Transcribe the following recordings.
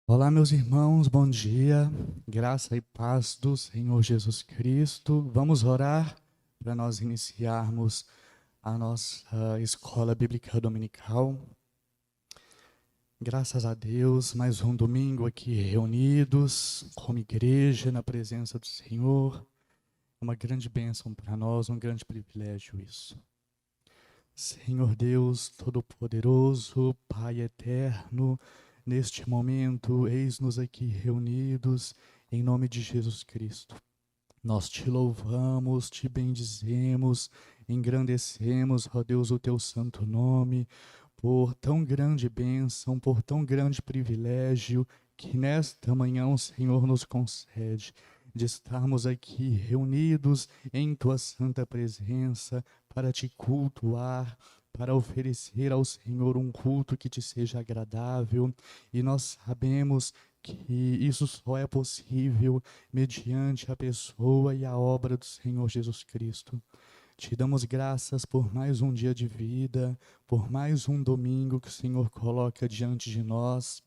Olá, meus irmãos, bom dia, graça e paz do Senhor Jesus Cristo. Vamos orar para nós iniciarmos a nossa escola bíblica dominical. Graças a Deus, mais um domingo aqui reunidos como igreja na presença do Senhor. É uma grande bênção para nós, um grande privilégio isso. Senhor Deus Todo-Poderoso, Pai Eterno, neste momento, eis-nos aqui reunidos em nome de Jesus Cristo. Nós te louvamos, te bendizemos, engrandecemos, ó Deus, o teu santo nome, por tão grande bênção, por tão grande privilégio que nesta manhã o Senhor nos concede de estarmos aqui reunidos em tua santa presença para te cultuar, para oferecer ao Senhor um culto que te seja agradável, e nós sabemos que isso só é possível mediante a pessoa e a obra do Senhor Jesus Cristo. Te damos graças por mais um dia de vida, por mais um domingo que o Senhor coloca diante de nós.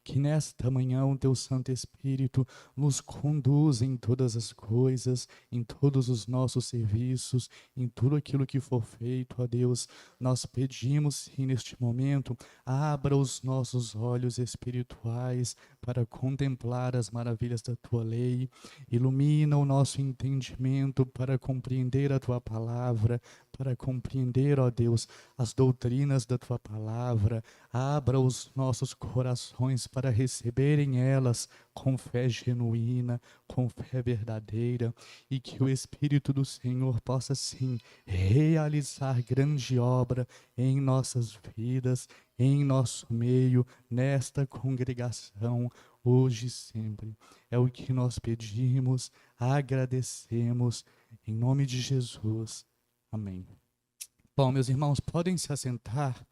Que nesta manhã o teu Santo Espírito nos conduza em todas as coisas, em todos os nossos serviços, em tudo aquilo que for feito, ó Deus. Nós pedimos, sim, neste momento, abra os nossos olhos espirituais para contemplar as maravilhas da tua lei, ilumina o nosso entendimento para compreender a tua palavra, para compreender, ó Deus, as doutrinas da tua palavra. Abra os nossos corações para receberem elas com fé genuína, com fé verdadeira, e que o Espírito do Senhor possa sim realizar grande obra em nossas vidas, em nosso meio, nesta congregação, hoje e sempre. É o que nós pedimos, agradecemos, em nome de Jesus. Amém. Bom, meus irmãos, podem se assentar.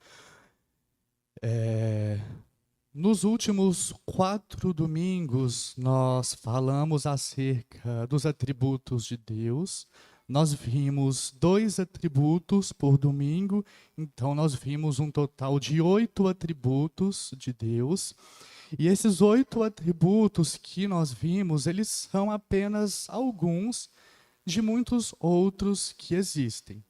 Nos últimos 4 domingos, nós falamos acerca dos atributos de Deus. Nós vimos 2 atributos por domingo, então nós vimos um total de 8 atributos de Deus. E esses 8 atributos que nós vimos, eles são apenas alguns de muitos outros que existem.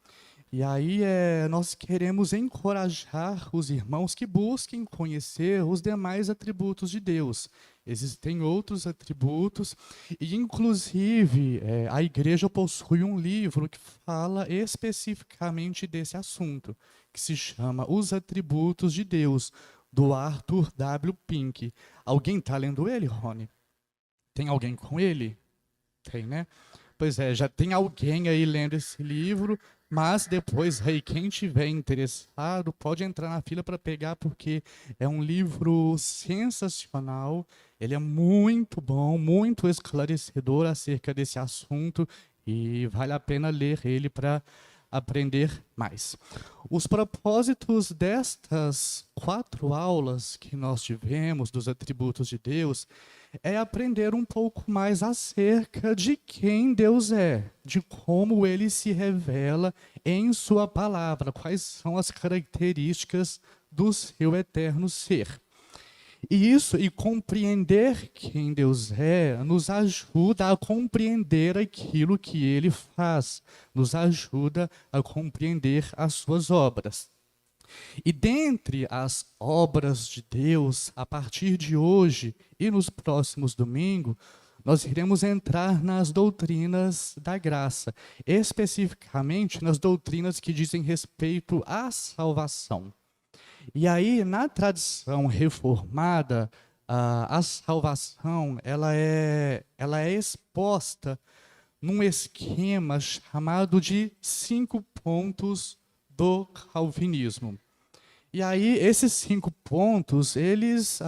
E aí nós queremos encorajar os irmãos que busquem conhecer os demais atributos de Deus. Existem outros atributos, e inclusive a igreja possui um livro que fala especificamente desse assunto, que se chama Os Atributos de Deus, do Arthur W. Pink. Alguém está lendo ele, Rony? Tem alguém com ele? Tem, né? Pois é, já tem alguém aí lendo esse livro, mas depois, aí, quem tiver interessado, pode entrar na fila para pegar, porque é um livro sensacional, ele é muito bom, muito esclarecedor acerca desse assunto, e vale a pena ler ele para aprender mais. Os propósitos destas 4 aulas que nós tivemos dos atributos de Deus é aprender um pouco mais acerca de quem Deus é, de como ele se revela em sua palavra, quais são as características do seu eterno ser. E compreender quem Deus é, nos ajuda a compreender aquilo que ele faz, nos ajuda a compreender as suas obras. E dentre as obras de Deus, a partir de hoje e nos próximos domingos, nós iremos entrar nas doutrinas da graça, especificamente nas doutrinas que dizem respeito à salvação. E aí, na tradição reformada, a salvação ela é exposta num esquema chamado de 5 pontos do calvinismo. E aí, esses 5 pontos, eles,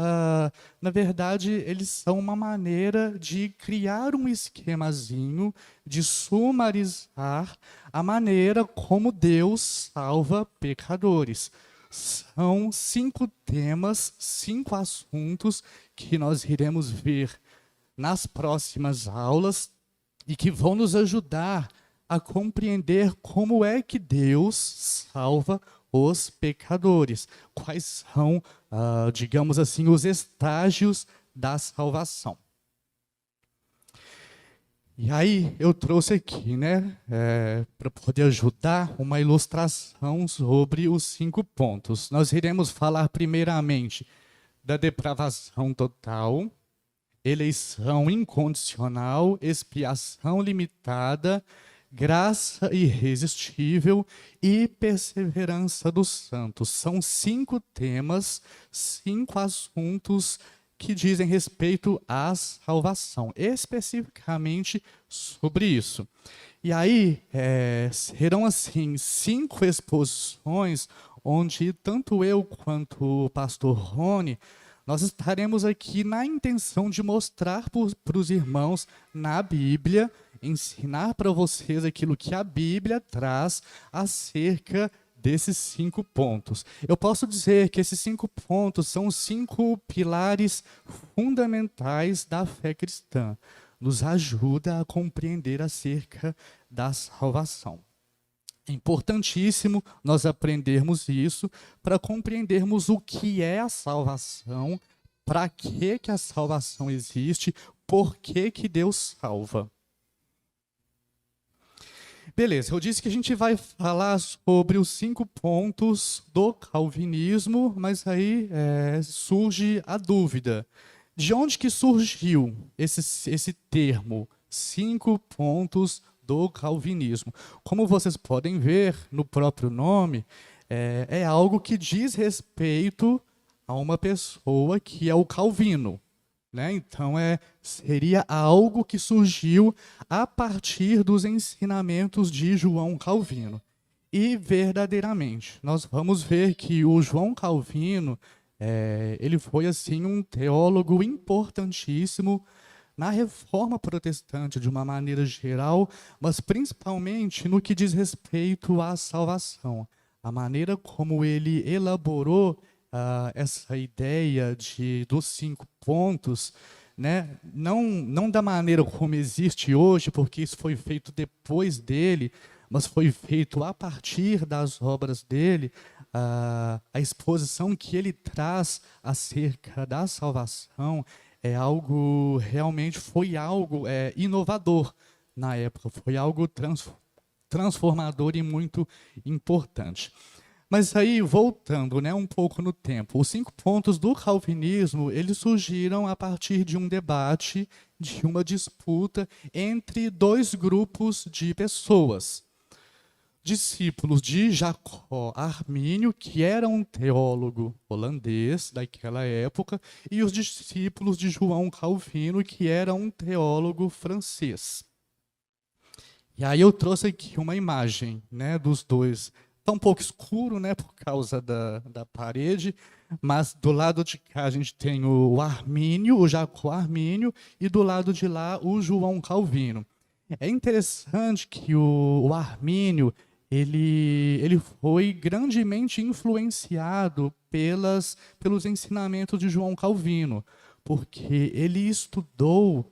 na verdade, eles são uma maneira de criar um esquemazinho, de sumarizar a maneira como Deus salva pecadores. São 5 temas, 5 assuntos que nós iremos ver nas próximas aulas e que vão nos ajudar a compreender como é que Deus salva os pecadores. Quais são, digamos assim, os estágios da salvação? E aí eu trouxe aqui, né, para poder ajudar, uma ilustração sobre os 5 pontos. Nós iremos falar primeiramente da depravação total, eleição incondicional, expiação limitada, graça irresistível e perseverança dos santos. São 5 temas, 5 assuntos que dizem respeito à salvação, especificamente sobre isso. E aí, serão assim 5 exposições onde tanto eu quanto o pastor Rony, nós estaremos aqui na intenção de mostrar para os irmãos na Bíblia, ensinar para vocês aquilo que a Bíblia traz acerca desses 5 pontos. Eu posso dizer que esses 5 pontos são os 5 pilares fundamentais da fé cristã. Nos ajuda a compreender acerca da salvação. É importantíssimo nós aprendermos isso para compreendermos o que é a salvação, para que a salvação existe, por que Deus salva. Beleza, eu disse que a gente vai falar sobre os 5 pontos do calvinismo, mas aí surge a dúvida. De onde que surgiu esse termo, 5 pontos do calvinismo? Como vocês podem ver no próprio nome, é algo que diz respeito a uma pessoa que é o Calvino. Né? Então, seria algo que surgiu a partir dos ensinamentos de João Calvino. E, verdadeiramente, nós vamos ver que o João Calvino, ele foi assim um teólogo importantíssimo na Reforma Protestante, de uma maneira geral, mas principalmente no que diz respeito à salvação. A maneira como ele elaborou essa ideia dos 5 pontos, né? Não da maneira como existe hoje, porque isso foi feito depois dele, mas foi feito a partir das obras dele, a exposição que ele traz acerca da salvação foi algo inovador na época, foi algo transformador e muito importante. Mas aí, voltando, né, um pouco no tempo, os 5 pontos do calvinismo, eles surgiram a partir de um debate, de uma disputa entre 2 grupos de pessoas. Discípulos de Jacó Armínio, que era um teólogo holandês daquela época, e os discípulos de João Calvino, que era um teólogo francês. E aí eu trouxe aqui uma imagem, né, dos dois. Está um pouco escuro, né, por causa da parede, mas do lado de cá a gente tem o Armínio, o Jacó Armínio, e do lado de lá o João Calvino. É interessante que o Armínio ele foi grandemente influenciado pelos ensinamentos de João Calvino, porque ele estudou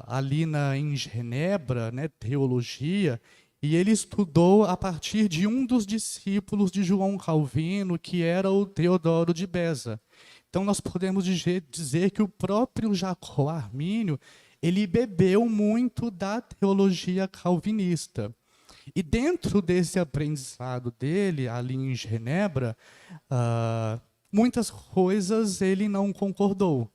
ali em Genebra, né, teologia, e ele estudou a partir de um dos discípulos de João Calvino, que era o Teodoro de Beza. Então, nós podemos dizer que o próprio Jacó Armínio, ele bebeu muito da teologia calvinista. E dentro desse aprendizado dele, ali em Genebra, muitas coisas ele não concordou.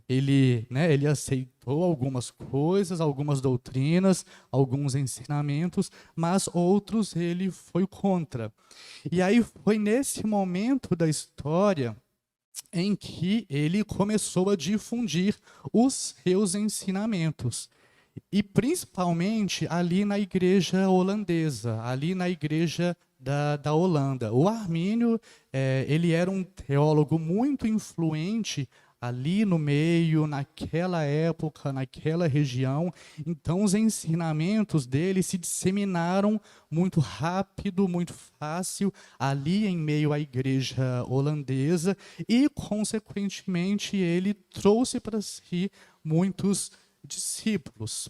Ele aceitou algumas coisas, algumas doutrinas, alguns ensinamentos, mas outros ele foi contra. E aí foi nesse momento da história em que ele começou a difundir os seus ensinamentos. E principalmente ali na igreja holandesa, ali na igreja da Holanda. O Armínio, ele era um teólogo muito influente ali no meio, naquela época, naquela região. Então, os ensinamentos dele se disseminaram muito rápido, muito fácil, ali em meio à igreja holandesa, e, consequentemente, ele trouxe para si muitos discípulos.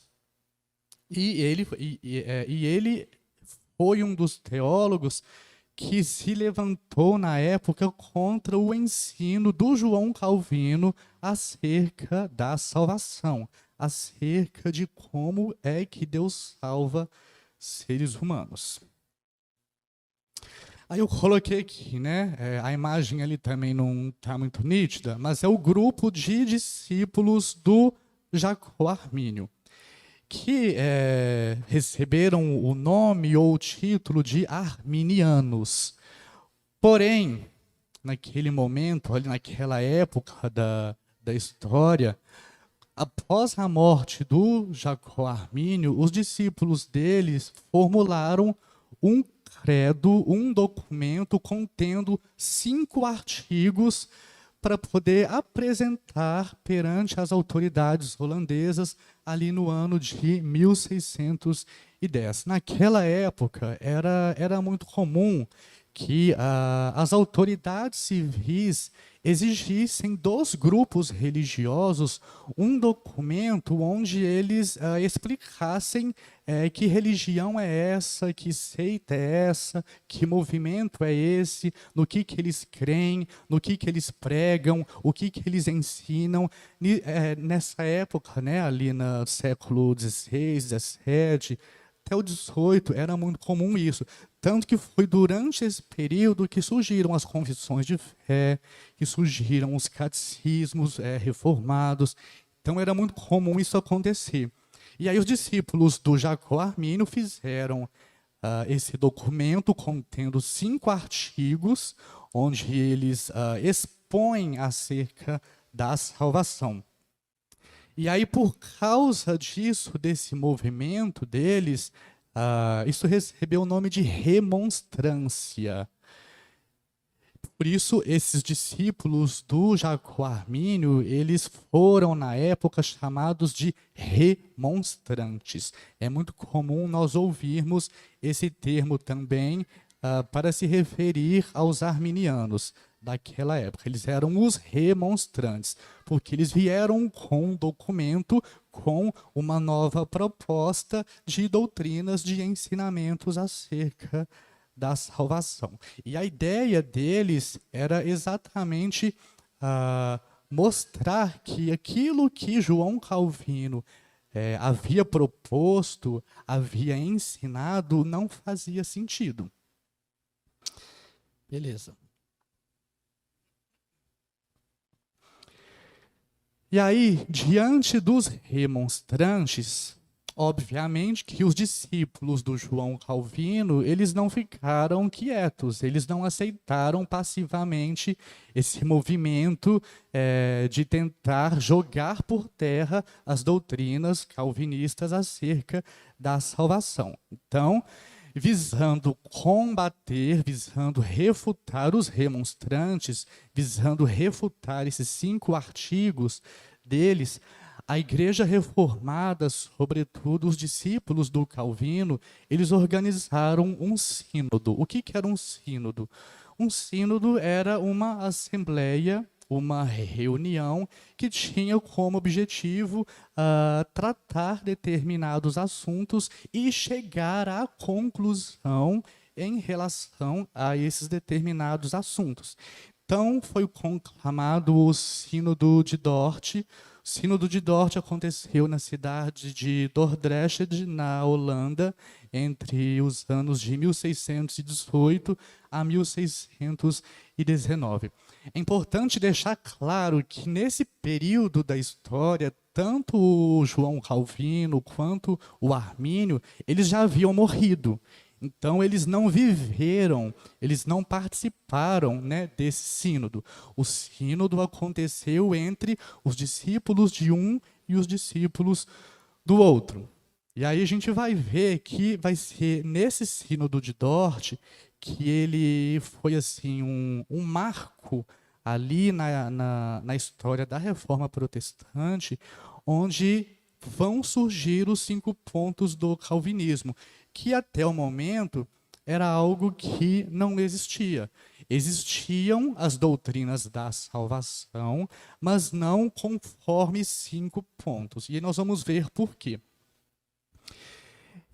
E ele foi um dos teólogos que se levantou na época contra o ensino do João Calvino acerca da salvação, acerca de como é que Deus salva seres humanos. Aí eu coloquei aqui, né? A imagem ali também não está muito nítida, mas é o grupo de discípulos do Jacó Armínio, que receberam o nome ou o título de arminianos. Porém, naquele momento, ali naquela época da história, após a morte do Jacó Armínio, os discípulos deles formularam um credo, um documento contendo 5 artigos para poder apresentar perante as autoridades holandesas ali no ano de 1610. Naquela época, era muito comum que as autoridades civis exigissem dos grupos religiosos um documento onde eles explicassem que religião é essa, que seita é essa, que movimento é esse, no que eles creem, no que eles pregam, o que eles ensinam. Nessa época, né, ali no século XVI, XVII, até o XVIII, era muito comum isso. Tanto que foi durante esse período que surgiram as confissões de fé, que surgiram os catecismos reformados. Então era muito comum isso acontecer. E aí os discípulos do Jacó Armínio fizeram esse documento contendo 5 artigos, onde eles expõem acerca da salvação. E aí, por causa disso, desse movimento deles, isso recebeu o nome de remonstrância. Por isso, esses discípulos do Jacó Armínio, eles foram, na época, chamados de remonstrantes. É muito comum nós ouvirmos esse termo também para se referir aos arminianos daquela época. Eles eram os remonstrantes, porque eles vieram com um documento, com uma nova proposta de doutrinas, de ensinamentos acerca da salvação. E a ideia deles era exatamente mostrar que aquilo que João Calvino havia proposto, havia ensinado, não fazia sentido. Beleza. E aí, diante dos remonstrantes, obviamente que os discípulos do João Calvino, eles não ficaram quietos, eles não aceitaram passivamente esse movimento de tentar jogar por terra as doutrinas calvinistas acerca da salvação. Então, visando combater, visando refutar os remonstrantes, visando refutar esses 5 artigos deles, a Igreja Reformada, sobretudo os discípulos do Calvino, eles organizaram um sínodo. O que era um sínodo? Um sínodo era uma assembleia, uma reunião que tinha como objetivo tratar determinados assuntos e chegar à conclusão em relação a esses determinados assuntos. Então, foi conclamado o Sínodo de Dort. O Sínodo de Dort aconteceu na cidade de Dordrecht, na Holanda, entre os anos de 1618 a 1619. É importante deixar claro que nesse período da história, tanto o João Calvino quanto o Armínio, eles já haviam morrido. Então, eles não viveram, eles não participaram, né, desse sínodo. O sínodo aconteceu entre os discípulos de um e os discípulos do outro. E aí a gente vai ver que vai ser nesse sínodo de Dort que ele foi assim um marco ali na história da Reforma Protestante, onde vão surgir os 5 pontos do calvinismo, que até o momento era algo que não existia. Existiam as doutrinas da salvação, mas não conforme 5 pontos. E nós vamos ver por quê.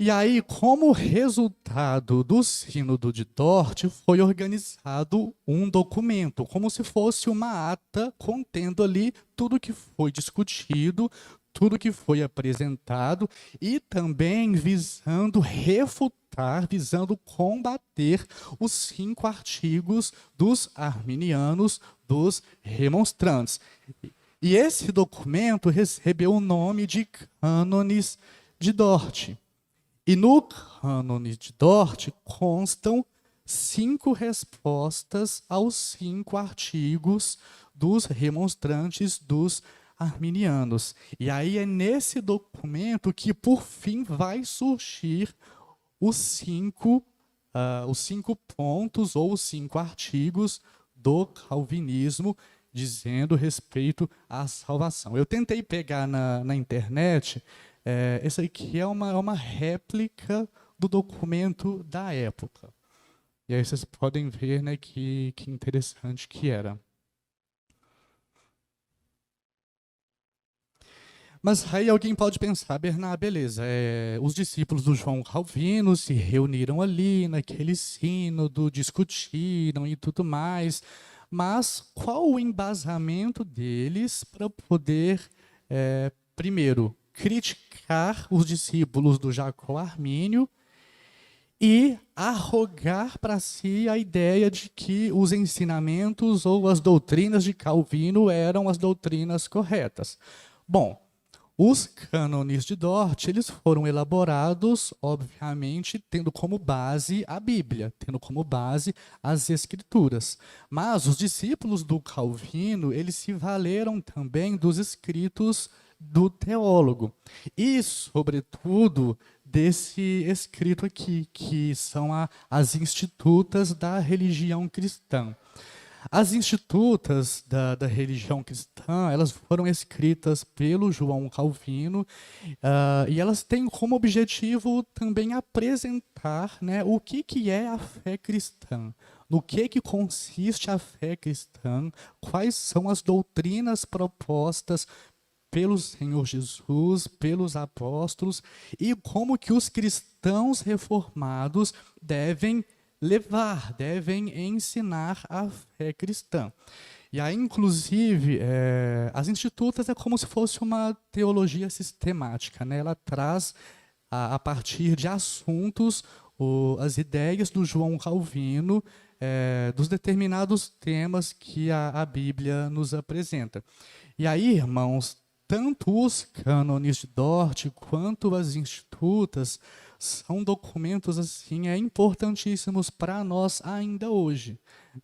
E aí, como resultado do Sínodo de Dort, foi organizado um documento, como se fosse uma ata contendo ali tudo que foi discutido, tudo que foi apresentado e também visando refutar, visando combater os 5 artigos dos arminianos, dos remonstrantes. E esse documento recebeu o nome de Cânones de Dort. E no Cânone de Dort constam 5 respostas aos 5 artigos dos remonstrantes dos arminianos. E aí é nesse documento que, por fim, vai surgir os 5 pontos ou os 5 artigos do calvinismo dizendo respeito à salvação. Eu tentei pegar na internet. Essa aqui é uma réplica do documento da época. E aí vocês podem ver, né, que interessante que era. Mas aí alguém pode pensar, Bernard, beleza, os discípulos do João Calvino se reuniram ali naquele sínodo, discutiram e tudo mais, mas qual o embasamento deles para poder, primeiro, criticar os discípulos do Jacó Armínio e arrogar para si a ideia de que os ensinamentos ou as doutrinas de Calvino eram as doutrinas corretas? Bom, os cânones de Dort, eles foram elaborados, obviamente, tendo como base a Bíblia, tendo como base as Escrituras. Mas os discípulos do Calvino, eles se valeram também dos escritos do teólogo. E, sobretudo, desse escrito aqui, que são as Institutas da religião cristã. As Institutas da religião cristã, elas foram escritas pelo João Calvino, e elas têm como objetivo também apresentar, né, o que é a fé cristã, no que consiste a fé cristã, quais são as doutrinas propostas pelo Senhor Jesus, pelos apóstolos, e como que os cristãos reformados devem levar, devem ensinar a fé cristã. E aí, inclusive, as Institutas é como se fosse uma teologia sistemática, né? Ela traz, a partir de assuntos, as ideias do João Calvino, dos determinados temas que a Bíblia nos apresenta. E aí, irmãos, tanto os cânones de Dort quanto as Institutas são documentos assim importantíssimos para nós ainda hoje,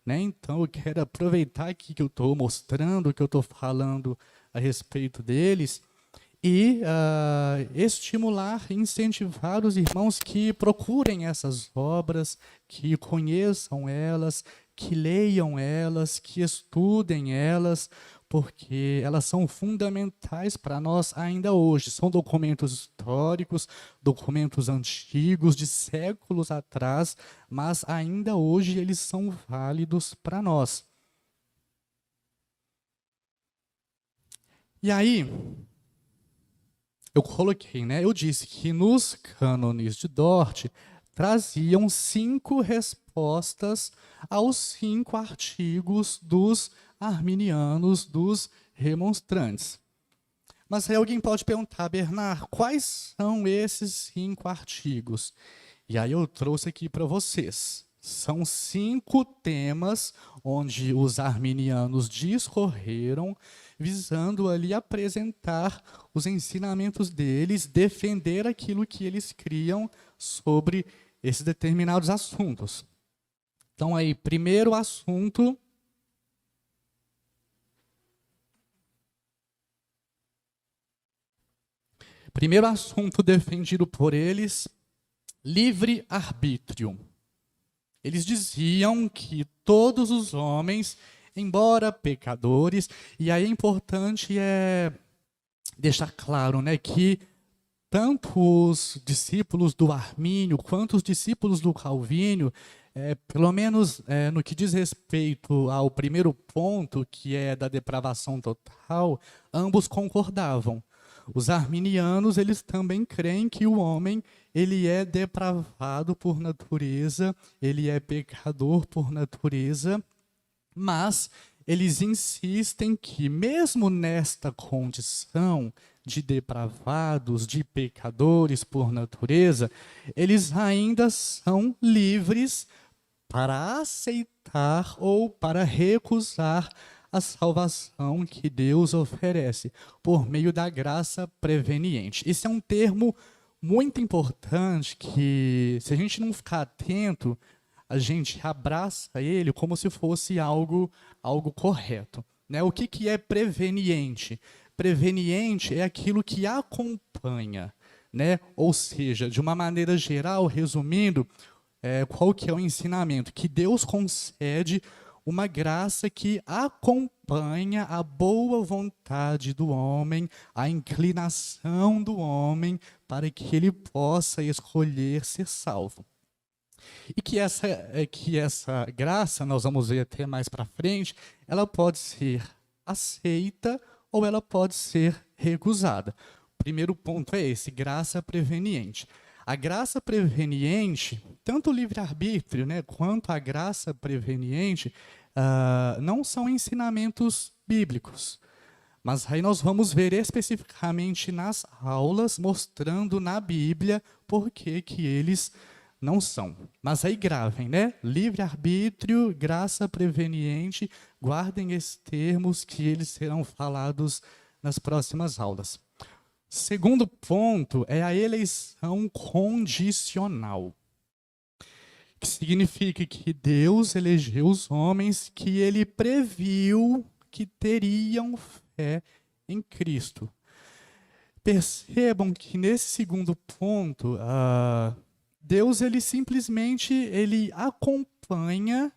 né? Então eu quero aproveitar aqui que eu estou mostrando, que eu estou falando a respeito deles e estimular, incentivar os irmãos que procurem essas obras, que conheçam elas, que leiam elas, que estudem elas, porque elas são fundamentais para nós ainda hoje. São documentos históricos, documentos antigos, de séculos atrás, mas ainda hoje eles são válidos para nós. E aí, eu coloquei, né? Eu disse que nos cânones de Dort traziam 5 respostas aos 5 artigos dos arminianos, dos remonstrantes. Mas aí alguém pode perguntar, Bernard, quais são esses 5 artigos? E aí eu trouxe aqui para vocês. São 5 temas onde os arminianos discorreram, visando ali apresentar os ensinamentos deles, defender aquilo que eles criam sobre esses determinados assuntos. Então aí, primeiro assunto. Primeiro assunto defendido por eles, livre-arbítrio. Eles diziam que todos os homens, embora pecadores, e aí é importante deixar claro, né, que tanto os discípulos do Armínio quanto os discípulos do Calvínio, pelo menos no que diz respeito ao primeiro ponto, que é da depravação total, ambos concordavam. Os arminianos, eles também creem que o homem, ele é depravado por natureza, ele é pecador por natureza, mas eles insistem que, mesmo nesta condição de depravados, de pecadores por natureza, eles ainda são livres para aceitar ou para recusar a salvação que Deus oferece por meio da graça preveniente. Esse é um termo muito importante que, se a gente não ficar atento, a gente abraça ele como se fosse algo correto, né? O que é preveniente? Preveniente é aquilo que acompanha, né? Ou seja, de uma maneira geral, resumindo, qual que é o ensinamento? Que Deus concede uma graça que acompanha a boa vontade do homem, a inclinação do homem para que ele possa escolher ser salvo. E que essa graça, nós vamos ver até mais para frente, ela pode ser aceita ou ela pode ser recusada. O primeiro ponto é esse, graça preveniente. A graça preveniente, tanto o livre-arbítrio, né, quanto a graça preveniente, não são ensinamentos bíblicos. Mas aí nós vamos ver especificamente nas aulas, mostrando na Bíblia por que eles não são. Mas aí gravem, né? Livre-arbítrio, graça preveniente, guardem esses termos que eles serão falados nas próximas aulas. Segundo ponto é a eleição condicional, que significa que Deus elegeu os homens que ele previu que teriam fé em Cristo. Percebam que nesse segundo ponto, Deus ele simplesmente acompanha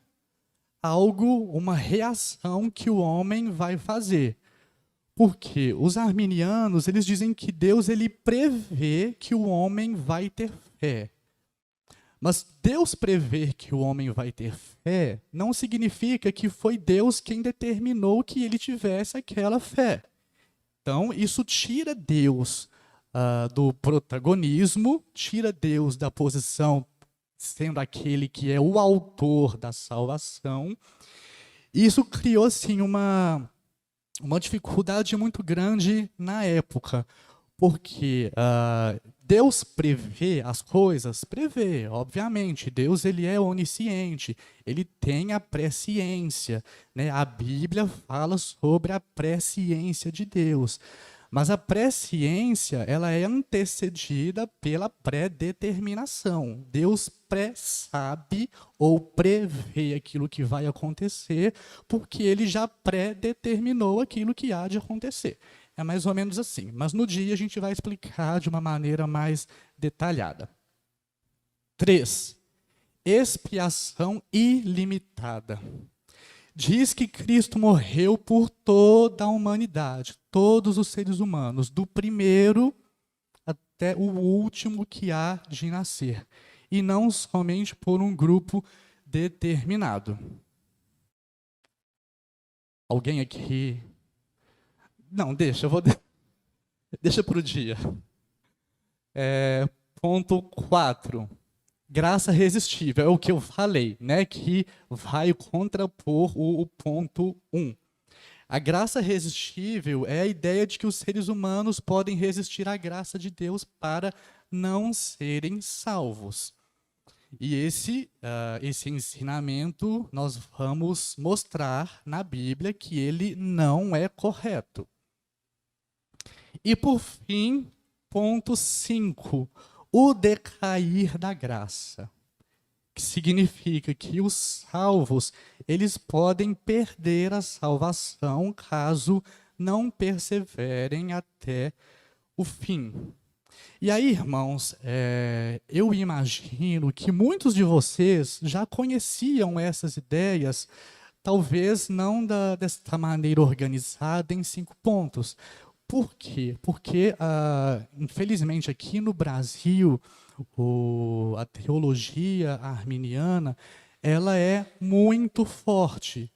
algo, uma reação que o homem vai fazer. Porque os arminianos, eles dizem que Deus ele prevê que o homem vai ter fé. Mas Deus prever que o homem vai ter fé não significa que foi Deus quem determinou que ele tivesse aquela fé. Então, isso tira Deus do protagonismo, tira Deus da posição sendo aquele que é o autor da salvação. E isso criou, assim, uma dificuldade muito grande na época, porque Deus prevê as coisas, prevê, obviamente. Deus ele é onisciente, ele tem a presciência, né? A Bíblia fala sobre a presciência de Deus, mas a presciência ela é antecedida pela predeterminação. Deus pré-sabe ou prevê aquilo que vai acontecer, porque ele já predeterminou aquilo que há de acontecer. É mais ou menos assim, mas no dia a gente vai explicar de uma maneira mais detalhada. 3. Expiação ilimitada. Diz que Cristo morreu por toda a humanidade, todos os seres humanos, do primeiro até o último que há de nascer, e não somente por um grupo determinado. Alguém aqui? Não, deixa para o dia. Ponto 4. Graça resistível, é o que eu falei, né, que vai contrapor o ponto 1. A graça resistível é a ideia de que os seres humanos podem resistir à graça de Deus para não serem salvos. E esse ensinamento nós vamos mostrar na Bíblia que ele não é correto. E por fim, ponto 5. O decair da graça, que significa que os salvos, eles podem perder a salvação caso não perseverem até o fim. E aí, irmãos, eu imagino que muitos de vocês já conheciam essas ideias, talvez não desta maneira organizada em 5 pontos. Por quê? Porque, infelizmente, aqui no Brasil, a teologia arminiana ela é muito forte,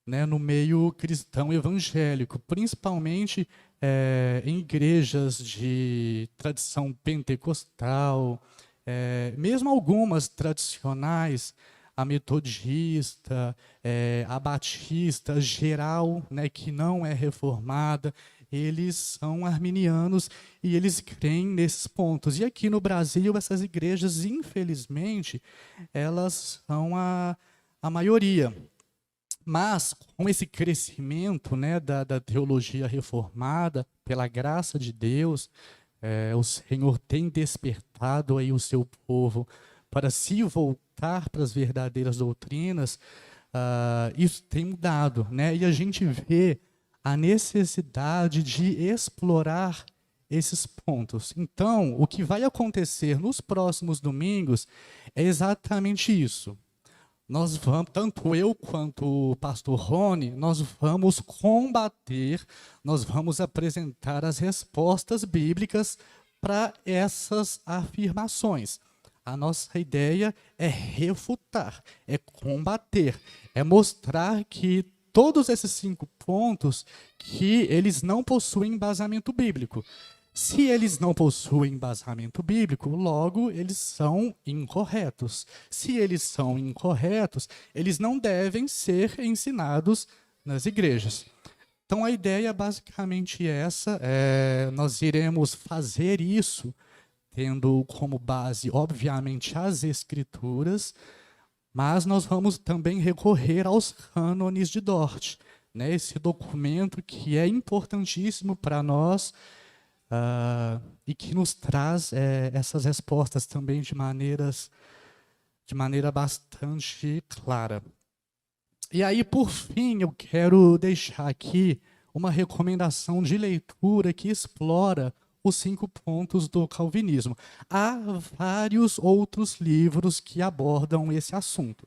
né, no meio cristão evangélico, principalmente em igrejas de tradição pentecostal, mesmo algumas tradicionais, a metodista, a batista geral, né, que não é reformada, eles são arminianos e eles creem nesses pontos. E aqui no Brasil, essas igrejas, infelizmente, elas são a maioria. Mas, com esse crescimento, né, da teologia reformada, pela graça de Deus, o Senhor tem despertado aí o seu povo para se voltar para as verdadeiras doutrinas. Isso tem mudado, né? E a gente vê a necessidade de explorar esses pontos. Então, o que vai acontecer nos próximos domingos é exatamente isso. Nós vamos, tanto eu quanto o pastor Rony, nós vamos combater, nós vamos apresentar as respostas bíblicas para essas afirmações. A nossa ideia é refutar, é combater, é mostrar que todos esses 5 pontos, que eles não possuem embasamento bíblico. Se eles não possuem embasamento bíblico, logo eles são incorretos. Se eles são incorretos, eles não devem ser ensinados nas igrejas. Então a ideia é basicamente essa. Nós iremos fazer isso tendo como base, obviamente, as escrituras, mas nós vamos também recorrer aos cânones de Dort, né? Esse documento que é importantíssimo para nós, e que nos traz essas respostas também de maneira bastante clara. E aí, por fim, eu quero deixar aqui uma recomendação de leitura que explora os 5 pontos do calvinismo. Há vários outros livros que abordam esse assunto.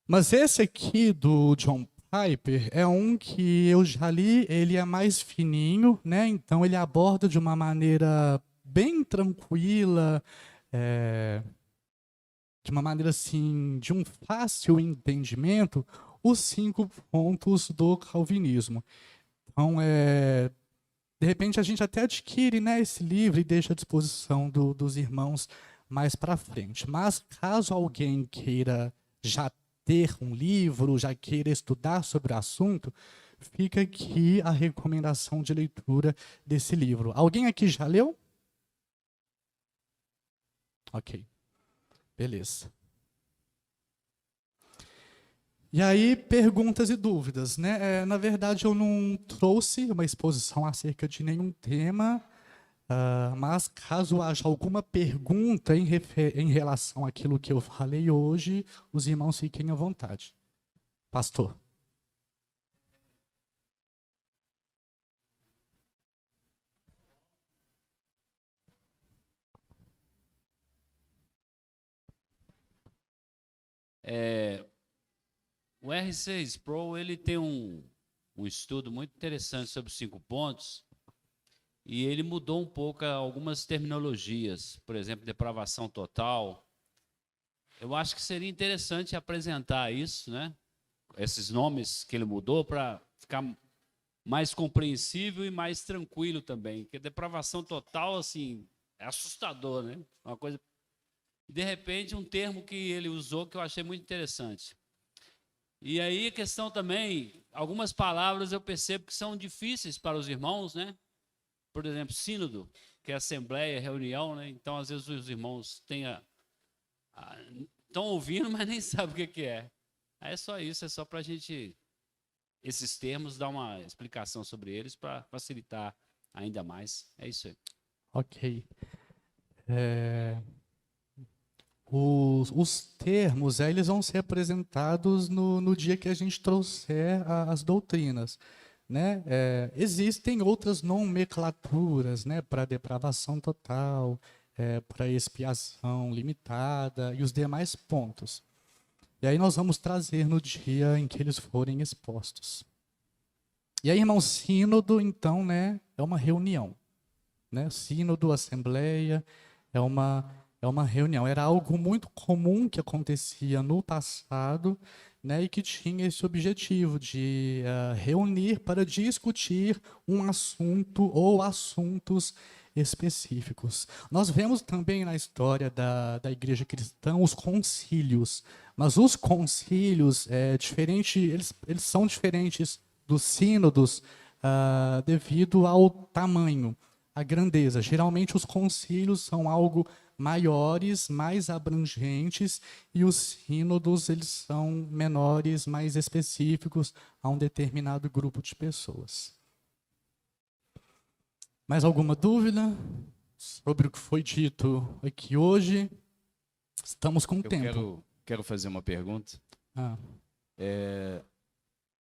Mas esse aqui, do John Piper, é um que eu já li, ele é mais fininho, né? Então ele aborda de uma maneira bem tranquila, de uma maneira assim, de um fácil entendimento, os 5 pontos do calvinismo. Então, de repente a gente até adquire, né, esse livro e deixa à disposição dos irmãos mais para frente. Mas caso alguém queira já ter um livro, já queira estudar sobre o assunto, fica aqui a recomendação de leitura desse livro. Alguém aqui já leu? Ok, beleza. E aí, perguntas e dúvidas, né? Na verdade, eu não trouxe uma exposição acerca de nenhum tema, mas caso haja alguma pergunta em relação àquilo que eu falei hoje, os irmãos fiquem à vontade. Pastor. O R6 Pro ele tem um estudo muito interessante sobre os 5 pontos e ele mudou um pouco algumas terminologias, por exemplo, depravação total. Eu acho que seria interessante apresentar isso, né? Esses nomes que ele mudou para ficar mais compreensível e mais tranquilo também. Porque depravação total, assim, é assustador, né? Uma coisa. De repente, um termo que ele usou que eu achei muito interessante. E aí a questão também, algumas palavras eu percebo que são difíceis para os irmãos, né? Por exemplo, sínodo, que é assembleia, reunião, né? Então, às vezes, os irmãos estão ouvindo, mas nem sabem o que é. Aí é só isso, é só para a gente, esses termos, dar uma explicação sobre eles para facilitar ainda mais. É isso aí. Ok. Os termos, eles vão ser apresentados no dia que a gente trouxer as doutrinas, né? Existem outras nomenclaturas, né, para depravação total, para expiação limitada e os demais pontos. E aí nós vamos trazer no dia em que eles forem expostos. E aí, irmão, sínodo, então, né, é uma reunião, né? Sínodo, assembleia, é uma reunião. Era algo muito comum que acontecia no passado, né, e que tinha esse objetivo de reunir para discutir um assunto ou assuntos específicos. Nós vemos também na história da igreja cristã os concílios, mas os concílios eles são diferentes dos sínodos devido ao tamanho, à grandeza. Geralmente os concílios são algo maiores, mais abrangentes, e os sínodos eles são menores, mais específicos a um determinado grupo de pessoas. Mais alguma dúvida sobre o que foi dito aqui hoje? Estamos com tempo. Quero fazer uma pergunta. Ah.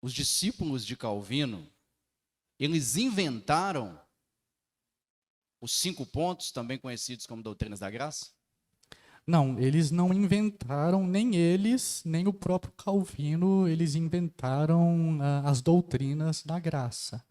Os discípulos de Calvino, eles inventaram os 5 pontos, também conhecidos como doutrinas da graça? Não, eles não inventaram, nem eles, nem o próprio Calvino, eles inventaram as doutrinas da graça.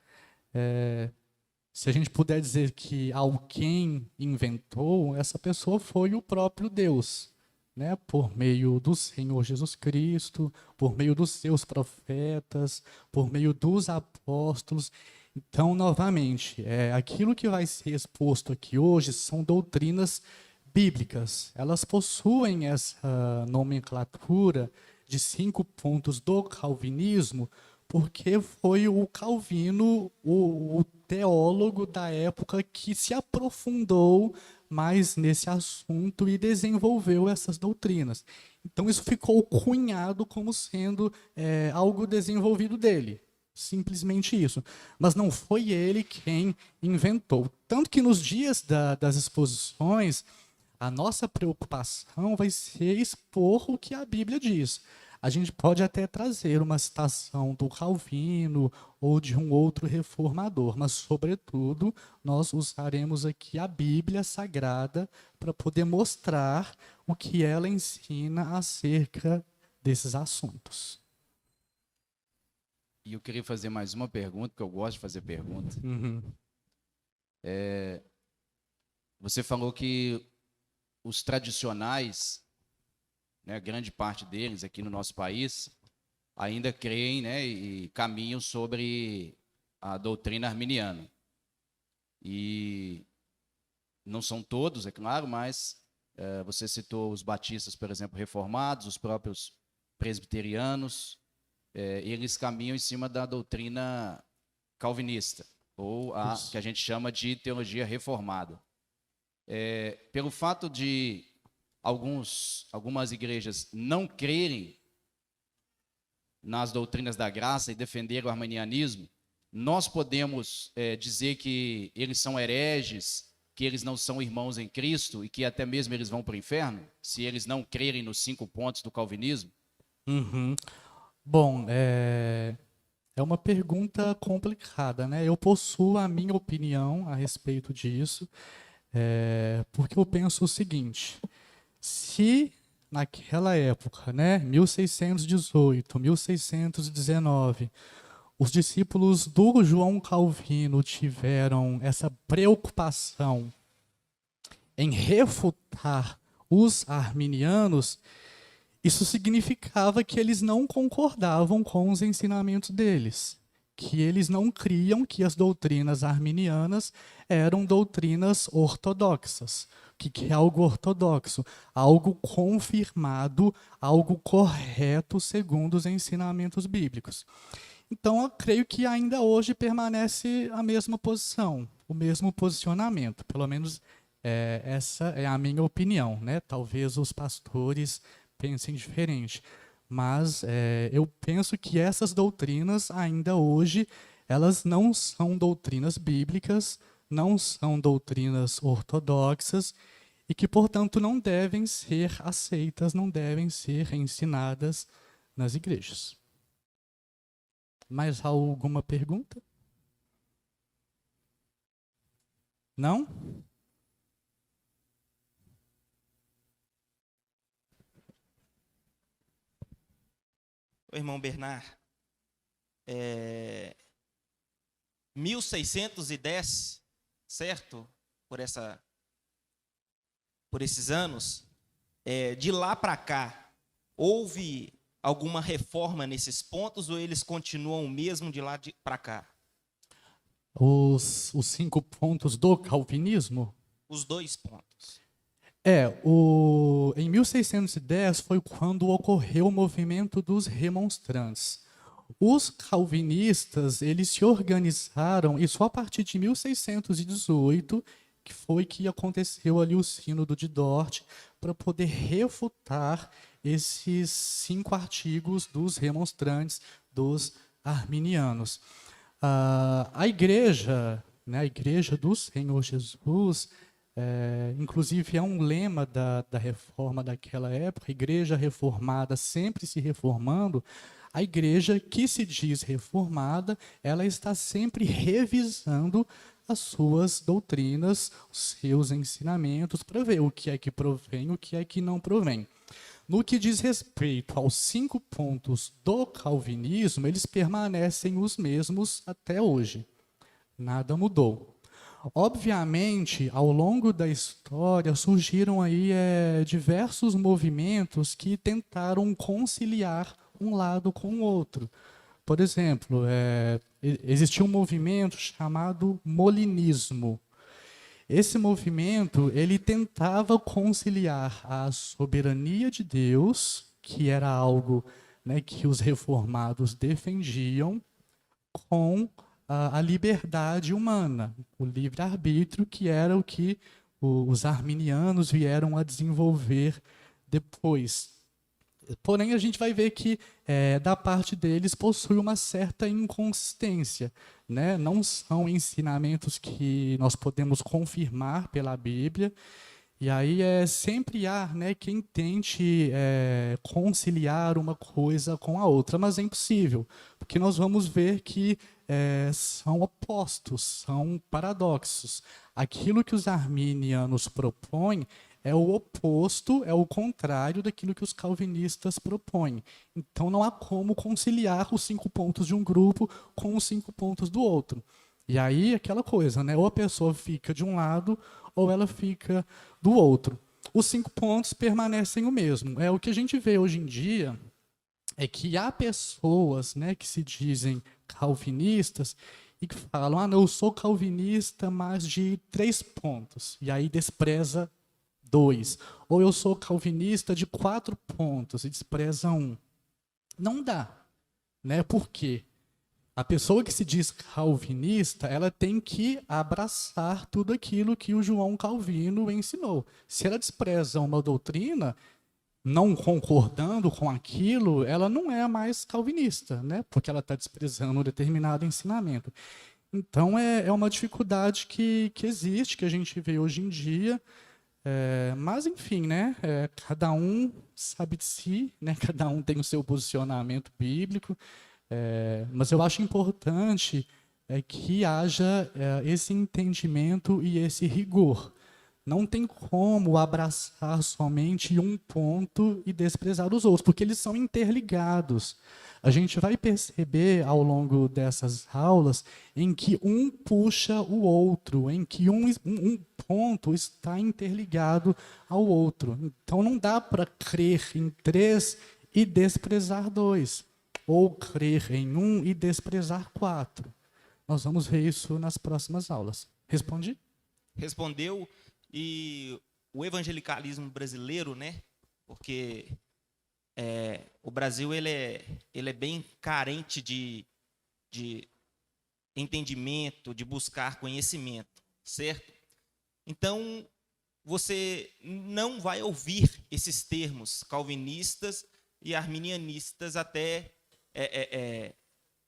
Se a gente puder dizer que alguém inventou, essa pessoa foi o próprio Deus, né? Por meio do Senhor Jesus Cristo, por meio dos seus profetas, por meio dos apóstolos. Então, novamente, aquilo que vai ser exposto aqui hoje são doutrinas bíblicas. Elas possuem essa nomenclatura de 5 pontos do calvinismo, porque foi o Calvino, o teólogo da época, que se aprofundou mais nesse assunto e desenvolveu essas doutrinas. Então, isso ficou cunhado como sendo algo desenvolvido dele. Simplesmente isso. Mas não foi ele quem inventou. Tanto que nos dias das exposições, a nossa preocupação vai ser expor o que a Bíblia diz. A gente pode até trazer uma citação do Calvino ou de um outro reformador, mas, sobretudo, nós usaremos aqui a Bíblia Sagrada para poder mostrar o que ela ensina acerca desses assuntos. E eu queria fazer mais uma pergunta, porque eu gosto de fazer pergunta. Uhum. Você falou que os tradicionais, né, grande parte deles aqui no nosso país, ainda creem, né, e caminham sobre a doutrina arminiana. E não são todos, é claro, mas você citou os batistas, por exemplo, reformados, os próprios presbiterianos, eles caminham em cima da doutrina calvinista, ou a que a gente chama de teologia reformada. Pelo fato de algumas igrejas não crerem nas doutrinas da graça e defender o arminianismo, nós podemos dizer que eles são hereges, que eles não são irmãos em Cristo e que até mesmo eles vão para o inferno, se eles não crerem nos 5 pontos do calvinismo? Uhum. Bom, é uma pergunta complicada, né? Eu possuo a minha opinião a respeito disso, porque eu penso o seguinte: se naquela época, né, 1618, 1619, os discípulos do João Calvino tiveram essa preocupação em refutar os arminianos, isso significava que eles não concordavam com os ensinamentos deles, que eles não criam que as doutrinas arminianas eram doutrinas ortodoxas. O que é algo ortodoxo? Algo confirmado, algo correto segundo os ensinamentos bíblicos. Então, eu creio que ainda hoje permanece a mesma posição, o mesmo posicionamento. Pelo menos essa é a minha opinião, né? Talvez os pastores pensem diferente. Mas eu penso que essas doutrinas, ainda hoje, elas não são doutrinas bíblicas, não são doutrinas ortodoxas, e que, portanto, não devem ser aceitas, não devem ser ensinadas nas igrejas. Mais alguma pergunta? Não? O irmão Bernard, 1610, certo? Por esses anos, de lá para cá, houve alguma reforma nesses pontos ou eles continuam o mesmo de lá para cá? Os 5 pontos do calvinismo? Os 2 pontos. Em 1610 foi quando ocorreu o movimento dos remonstrantes. Os calvinistas, eles se organizaram, e só a partir de 1618, que foi que aconteceu ali o Sínodo de Dort, para poder refutar esses 5 artigos dos remonstrantes, dos arminianos. A igreja, né, a igreja do Senhor Jesus, inclusive é um lema da reforma daquela época, igreja reformada sempre se reformando. A igreja que se diz reformada, ela está sempre revisando as suas doutrinas, os seus ensinamentos, para ver o que é que provém, o que é que não provém. No que diz respeito aos 5 pontos do calvinismo, eles permanecem os mesmos até hoje. Nada mudou. Obviamente, ao longo da história, surgiram aí diversos movimentos que tentaram conciliar um lado com o outro. Por exemplo, existia um movimento chamado molinismo. Esse movimento, ele tentava conciliar a soberania de Deus, que era algo, né, que os reformados defendiam, com a liberdade humana, o livre-arbítrio, que era o que os arminianos vieram a desenvolver depois. Porém, a gente vai ver que, da parte deles, possui uma certa inconsistência, né? Não são ensinamentos que nós podemos confirmar pela Bíblia, e aí sempre há, né, quem tente conciliar uma coisa com a outra, mas é impossível, porque nós vamos ver que são opostos, são paradoxos. Aquilo que os arminianos propõem é o oposto, é o contrário daquilo que os calvinistas propõem. Então não há como conciliar os 5 pontos de um grupo com os 5 pontos do outro. E aí aquela coisa, né? Ou a pessoa fica de um lado ou ela fica do outro. Os 5 pontos permanecem o mesmo. O que a gente vê hoje em dia é que há pessoas, né, que se dizem calvinistas e que falam, não, eu sou calvinista, mas de 3 pontos. E aí despreza 2. Ou eu sou calvinista de 4 pontos e despreza 1. Não dá, né? Por quê? A pessoa que se diz calvinista, ela tem que abraçar tudo aquilo que o João Calvino ensinou. Se ela despreza uma doutrina, não concordando com aquilo, ela não é mais calvinista, né? Porque ela está desprezando um determinado ensinamento. Então, é uma dificuldade que existe, que a gente vê hoje em dia. Mas, enfim, né? Cada um sabe de si, né? Cada um tem o seu posicionamento bíblico. Mas eu acho importante que haja esse entendimento e esse rigor. Não tem como abraçar somente um ponto e desprezar os outros, porque eles são interligados. A gente vai perceber ao longo dessas aulas em que um puxa o outro, em que um ponto está interligado ao outro. Então não dá para crer em 3 e desprezar 2, ou crer em 1 e desprezar 4. Nós vamos ver isso nas próximas aulas. Respondi? Respondeu. E o evangelicalismo brasileiro, né? Porque o Brasil ele é bem carente de entendimento, de buscar conhecimento, certo? Então, você não vai ouvir esses termos calvinistas e arminianistas até,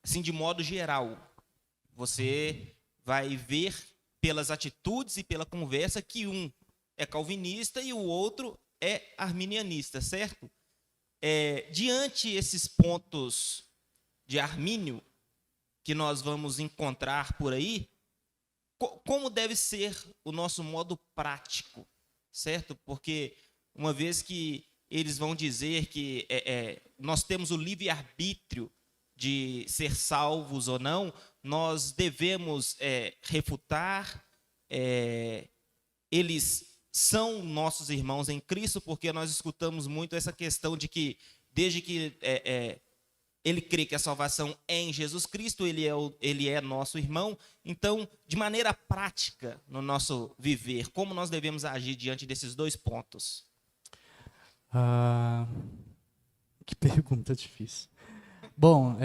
assim, de modo geral. Você vai ver pelas atitudes e pela conversa que um é calvinista e o outro é arminianista, certo? Diante esses pontos de Armínio que nós vamos encontrar por aí, como deve ser o nosso modo prático, certo? Porque uma vez que eles vão dizer que nós temos o livre-arbítrio de ser salvos ou não, nós devemos refutar, eles são nossos irmãos em Cristo, porque nós escutamos muito essa questão de que desde que ele crê que a salvação é em Jesus Cristo, ele é nosso irmão. Então, de maneira prática, no nosso viver, como nós devemos agir diante desses dois pontos? Que pergunta difícil. Bom,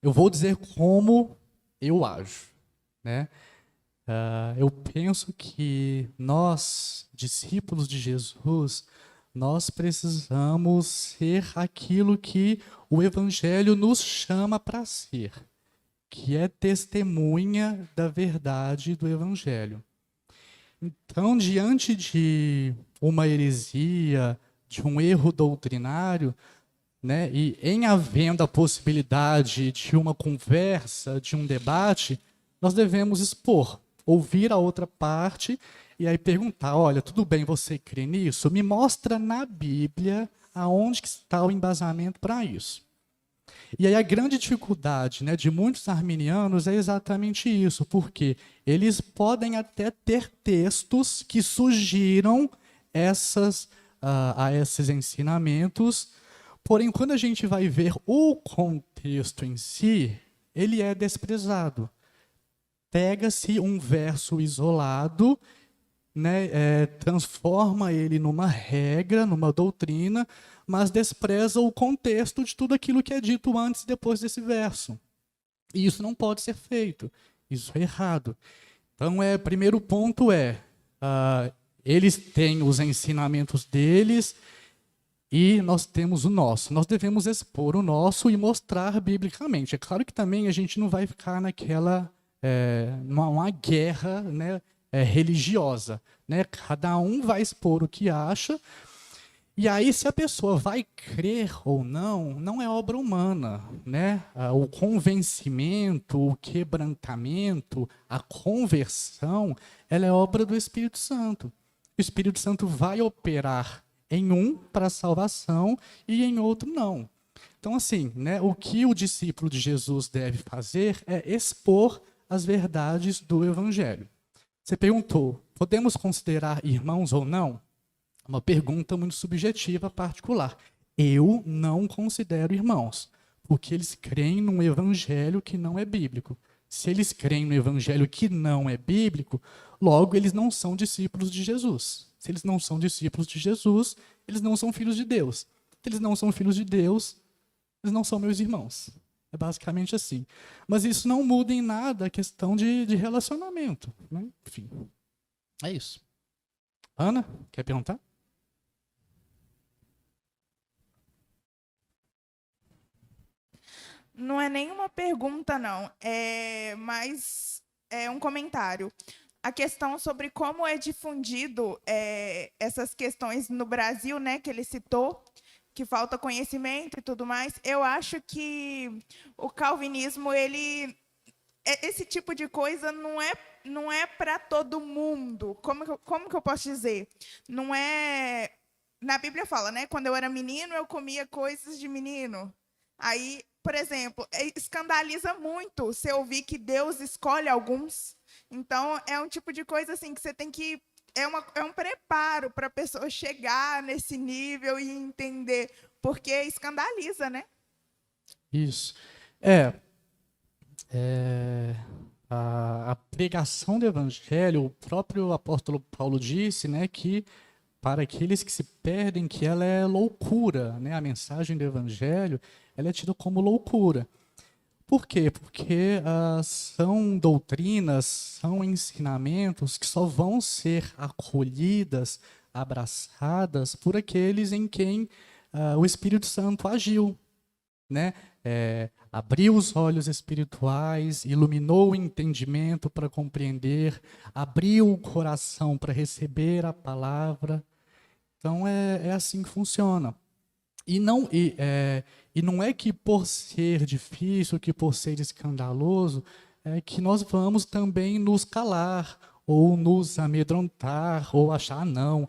eu vou dizer como eu ajo, né? Eu penso que nós, discípulos de Jesus, nós precisamos ser aquilo que o Evangelho nos chama para ser, que é testemunha da verdade do Evangelho. Então, diante de uma heresia, de um erro doutrinário, né, e em havendo a possibilidade de uma conversa, de um debate, nós devemos expor, ouvir a outra parte e aí perguntar, olha, tudo bem, você crê nisso? Me mostra na Bíblia aonde que está o embasamento para isso. E aí a grande dificuldade, né, de muitos arminianos é exatamente isso, porque eles podem até ter textos que sugiram a esses ensinamentos, porém, quando a gente vai ver o contexto em si, ele é desprezado. Pega-se um verso isolado, né, transforma ele numa regra, numa doutrina, mas despreza o contexto de tudo aquilo que é dito antes e depois desse verso. E isso não pode ser feito. Isso é errado. Então, primeiro ponto eles têm os ensinamentos deles e nós temos o nosso. Nós devemos expor o nosso e mostrar biblicamente. É claro que também a gente não vai ficar naquela uma guerra, né, religiosa, né? Cada um vai expor o que acha, e aí se a pessoa vai crer ou não, não é obra humana, né? O convencimento, o quebrantamento, a conversão, ela é obra do Espírito Santo. O Espírito Santo vai operar em um para a salvação e em outro não. Então, assim, né, o que o discípulo de Jesus deve fazer é expor as verdades do Evangelho. Você perguntou, podemos considerar irmãos ou não? Uma pergunta muito subjetiva, particular. Eu não considero irmãos, porque eles creem num Evangelho que não é bíblico. Se eles creem no Evangelho que não é bíblico, logo eles não são discípulos de Jesus. Se eles não são discípulos de Jesus, eles não são filhos de Deus. Se eles não são filhos de Deus, eles não são meus irmãos. É basicamente assim. Mas isso não muda em nada a questão de relacionamento, né? Enfim, é isso. Ana, quer perguntar? Não é nenhuma pergunta, não. Mas é um comentário. A questão sobre como é difundido essas questões no Brasil, né, que ele citou, que falta conhecimento e tudo mais. Eu acho que o calvinismo, esse tipo de coisa não é para todo mundo. Como que eu posso dizer? Não é... Na Bíblia fala, né? Quando eu era menino, eu comia coisas de menino. Aí, por exemplo, escandaliza muito você ouvir que Deus escolhe alguns. Então, é um tipo de coisa assim que você tem que... É um preparo para a pessoa chegar nesse nível e entender, porque escandaliza, né? Isso. A pregação do Evangelho, o próprio apóstolo Paulo disse, né, que para aqueles que se perdem, que ela é loucura, né? A mensagem do Evangelho, ela é tida como loucura. Por quê? Porque são doutrinas, são ensinamentos que só vão ser acolhidas, abraçadas por aqueles em quem o Espírito Santo agiu, né? Abriu os olhos espirituais, iluminou o entendimento para compreender, abriu o coração para receber a palavra. Então, é assim que funciona. E não é que por ser difícil, que por ser escandaloso, que nós vamos também nos calar, ou nos amedrontar, ou achar, não,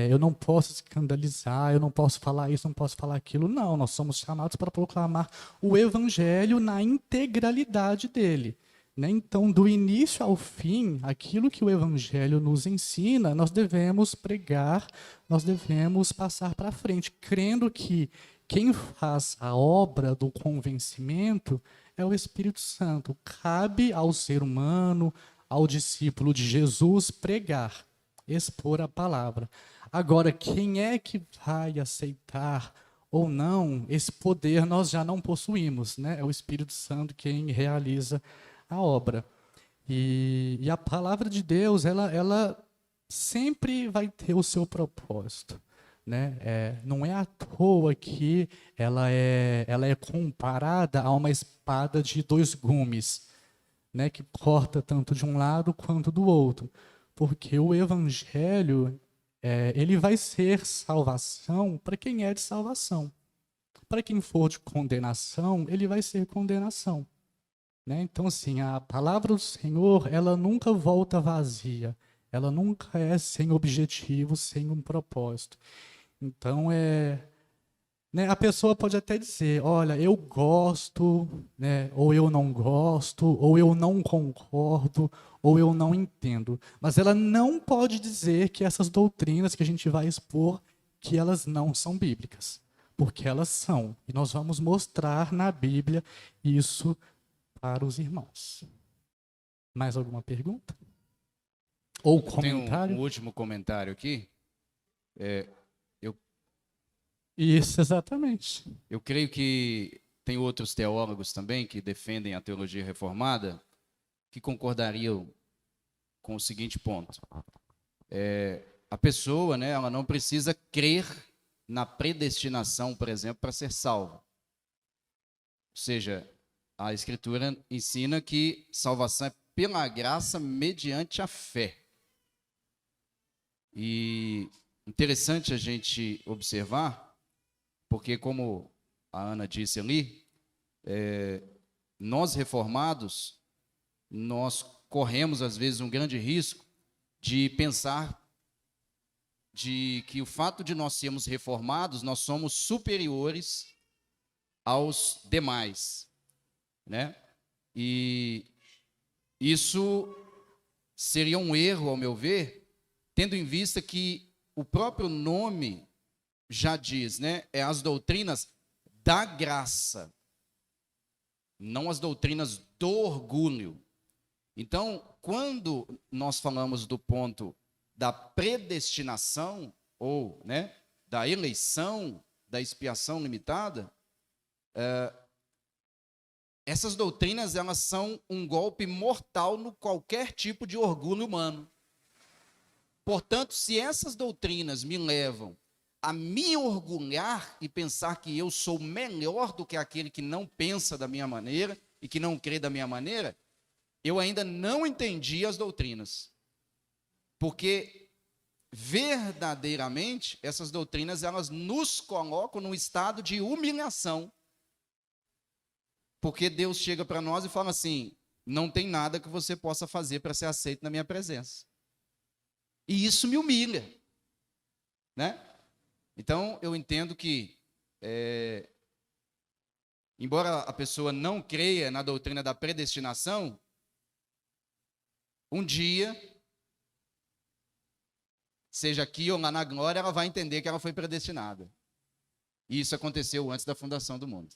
eu não posso escandalizar, eu não posso falar isso, não posso falar aquilo. Não, nós somos chamados para proclamar o Evangelho na integralidade dele. né? Então, do início ao fim, aquilo que o Evangelho nos ensina, nós devemos pregar, nós devemos passar para frente, crendo que quem faz a obra do convencimento é o Espírito Santo. Cabe ao ser humano, ao discípulo de Jesus, pregar, expor a palavra. Agora, quem é que vai aceitar ou não, esse poder nós já não possuímos, né? É o Espírito Santo quem realiza a obra. E a palavra de Deus, ela sempre vai ter o seu propósito, né? Não é à toa que ela é comparada a uma espada de 2 gumes, né? Que corta tanto de um lado quanto do outro. Porque o Evangelho, ele vai ser salvação para quem é de salvação. Para quem for de condenação, ele vai ser condenação. Né? Então, assim, a palavra do Senhor, ela nunca volta vazia. Ela nunca é sem objetivo, sem um propósito. Então, né, a pessoa pode até dizer, olha, eu gosto, né, ou eu não gosto, ou eu não concordo, ou eu não entendo. Mas ela não pode dizer que essas doutrinas que a gente vai expor, que elas não são bíblicas. Porque elas são. E nós vamos mostrar na Bíblia isso para os irmãos. Mais alguma pergunta? Ou comentário? Tem um último comentário aqui. Isso, exatamente. Eu creio que tem outros teólogos também que defendem a teologia reformada que concordariam com o seguinte ponto. A pessoa, né, ela não precisa crer na predestinação, por exemplo, para ser salva. Ou seja, a Escritura ensina que salvação é pela graça mediante a fé. E interessante a gente observar, porque como a Ana disse ali, nós reformados, nós corremos às vezes um grande risco de pensar de que o fato de nós sermos reformados, nós somos superiores aos demais, né? E isso seria um erro, ao meu ver, tendo em vista que o próprio nome já diz, né? É as doutrinas da graça, não as doutrinas do orgulho. Então, quando nós falamos do ponto da predestinação, ou, né, da eleição, da expiação limitada, essas doutrinas, elas são um golpe mortal no qualquer tipo de orgulho humano. Portanto, se essas doutrinas me levam a me orgulhar e pensar que eu sou melhor do que aquele que não pensa da minha maneira e que não crê da minha maneira, eu ainda não entendi as doutrinas. Porque verdadeiramente essas doutrinas, elas nos colocam num estado de humilhação. Porque Deus chega para nós e fala assim: não tem nada que você possa fazer para ser aceito na minha presença. E isso me humilha, né? Então, eu entendo que, embora a pessoa não creia na doutrina da predestinação, um dia, seja aqui ou lá na glória, ela vai entender que ela foi predestinada. E isso aconteceu antes da fundação do mundo.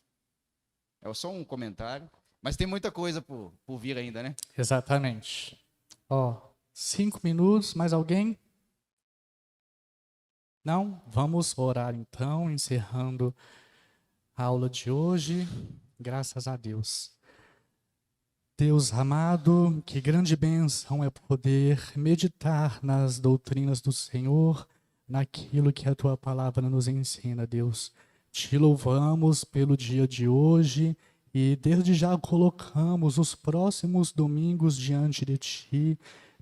É só um comentário, mas tem muita coisa por vir ainda, né? Exatamente. 5 minutos, mais alguém? Não? Vamos orar então, encerrando a aula de hoje. Graças a Deus. Deus amado, que grande bênção é poder meditar nas doutrinas do Senhor, naquilo que a Tua palavra nos ensina, Deus. Te louvamos pelo dia de hoje e desde já colocamos os próximos domingos diante de Ti,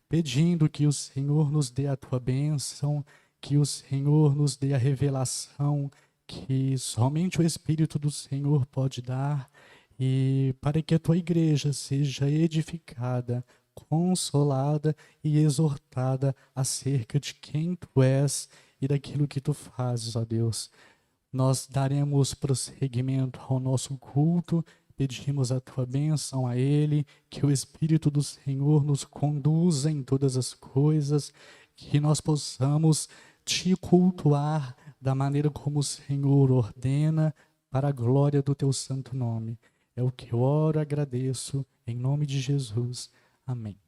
pedindo que o Senhor nos dê a Tua bênção, que o Senhor nos dê a revelação que somente o Espírito do Senhor pode dar, e para que a Tua igreja seja edificada, consolada e exortada acerca de quem Tu és e daquilo que Tu fazes, ó Deus. Nós daremos prosseguimento ao nosso culto, pedimos a tua bênção a ele, que o Espírito do Senhor nos conduza em todas as coisas, que nós possamos te cultuar da maneira como o Senhor ordena, para a glória do teu santo nome. É o que eu oro e agradeço, em nome de Jesus. Amém.